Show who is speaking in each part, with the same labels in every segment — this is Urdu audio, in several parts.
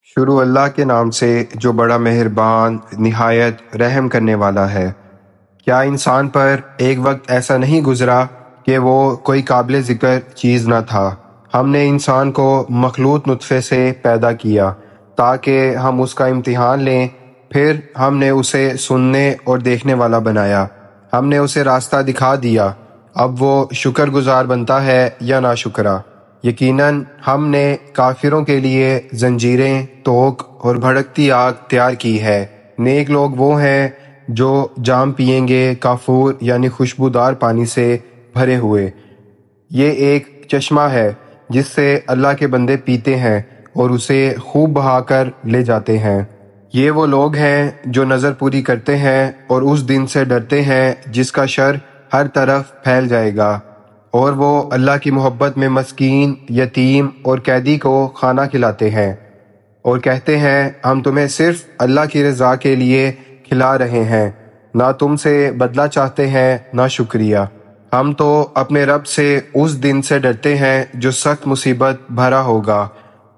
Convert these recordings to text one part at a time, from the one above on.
Speaker 1: شروع اللہ کے نام سے جو بڑا مہربان نہایت رحم کرنے والا ہے۔ کیا انسان پر ایک وقت ایسا نہیں گزرا کہ وہ کوئی قابل ذکر چیز نہ تھا؟ ہم نے انسان کو مخلوط نطفے سے پیدا کیا تاکہ ہم اس کا امتحان لیں، پھر ہم نے اسے سننے اور دیکھنے والا بنایا، ہم نے اسے راستہ دکھا دیا، اب وہ شکر گزار بنتا ہے یا ناشکرا۔ یقیناً ہم نے کافروں کے لیے زنجیریں، توق اور بھڑکتی آگ تیار کی ہے۔ نیک لوگ وہ ہیں جو جام پیئیں گے کافور یعنی خوشبودار پانی سے بھرے ہوئے۔ یہ ایک چشمہ ہے جس سے اللہ کے بندے پیتے ہیں اور اسے خوب بہا کر لے جاتے ہیں۔ یہ وہ لوگ ہیں جو نظر پوری کرتے ہیں اور اس دن سے ڈرتے ہیں جس کا شر ہر طرف پھیل جائے گا، اور وہ اللہ کی محبت میں مسکین، یتیم اور قیدی کو کھانا کھلاتے ہیں اور کہتے ہیں ہم تمہیں صرف اللہ کی رضا کے لیے کھلا رہے ہیں، نہ تم سے بدلہ چاہتے ہیں نہ شکریہ۔ ہم تو اپنے رب سے اس دن سے ڈرتے ہیں جو سخت مصیبت بھرا ہوگا،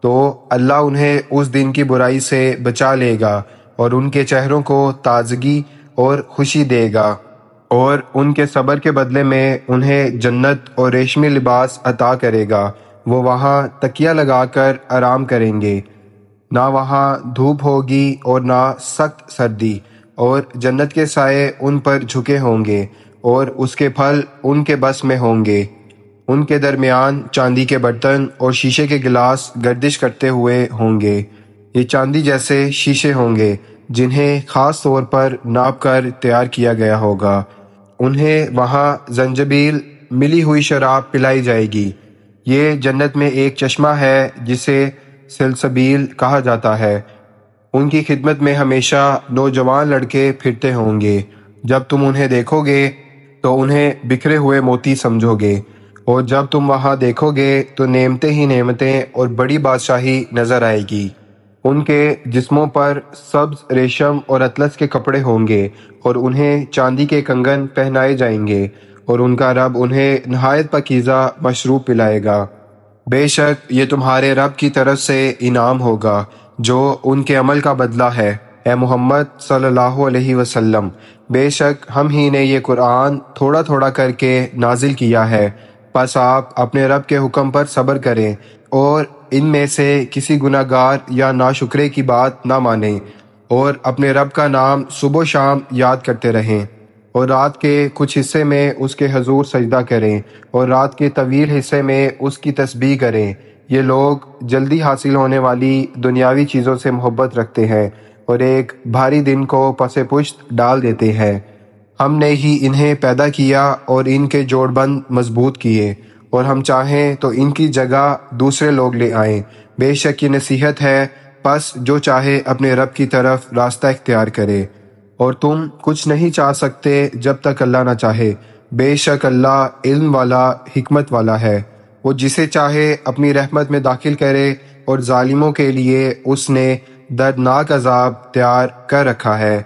Speaker 1: تو اللہ انہیں اس دن کی برائی سے بچا لے گا اور ان کے چہروں کو تازگی اور خوشی دے گا، اور ان کے صبر کے بدلے میں انہیں جنت اور ریشمی لباس عطا کرے گا۔ وہ وہاں تکیہ لگا کر آرام کریں گے، نہ وہاں دھوپ ہوگی اور نہ سخت سردی، اور جنت کے سائے ان پر جھکے ہوں گے اور اس کے پھل ان کے بس میں ہوں گے۔ ان کے درمیان چاندی کے برتن اور شیشے کے گلاس گردش کرتے ہوئے ہوں گے۔ یہ چاندی جیسے شیشے ہوں گے جنہیں خاص طور پر ناپ کر تیار کیا گیا ہوگا۔ انہیں وہاں زنجبیل ملی ہوئی شراب پلائی جائے گی۔ یہ جنت میں ایک چشمہ ہے جسے سلسبیل کہا جاتا ہے۔ ان کی خدمت میں ہمیشہ نوجوان لڑکے پھرتے ہوں گے۔ جب تم انہیں دیکھو گے تو انہیں بکھرے ہوئے موتی سمجھو گے، اور جب تم وہاں دیکھو گے تو نعمتیں ہی نعمتیں اور بڑی بادشاہی نظر آئے گی۔ ان کے جسموں پر سبز ریشم اور اطلس کے کپڑے ہوں گے، اور انہیں چاندی کے کنگن پہنائے جائیں گے، اور ان کا رب انہیں نہایت پاکیزہ مشروب پلائے گا۔ بے شک یہ تمہارے رب کی طرف سے انعام ہوگا جو ان کے عمل کا بدلہ ہے۔ اے محمد صلی اللہ علیہ وسلم، بے شک ہم ہی نے یہ قرآن تھوڑا تھوڑا کر کے نازل کیا ہے، پس آپ اپنے رب کے حکم پر صبر کریں اور ان میں سے کسی گناہ گار یا ناشکرے کی بات نہ مانیں، اور اپنے رب کا نام صبح و شام یاد کرتے رہیں، اور رات کے کچھ حصے میں اس کے حضور سجدہ کریں اور رات کے طویل حصے میں اس کی تسبیح کریں۔ یہ لوگ جلدی حاصل ہونے والی دنیاوی چیزوں سے محبت رکھتے ہیں اور ایک بھاری دن کو پس پشت ڈال دیتے ہیں۔ ہم نے ہی انہیں پیدا کیا اور ان کے جوڑ بند مضبوط کیے، اور ہم چاہیں تو ان کی جگہ دوسرے لوگ لے آئیں۔ بے شک یہ نصیحت ہے، پس جو چاہے اپنے رب کی طرف راستہ اختیار کرے، اور تم کچھ نہیں چاہ سکتے جب تک اللہ نہ چاہے۔ بے شک اللہ علم والا، حکمت والا ہے۔ وہ جسے چاہے اپنی رحمت میں داخل کرے، اور ظالموں کے لیے اس نے دردناک عذاب تیار کر رکھا ہے۔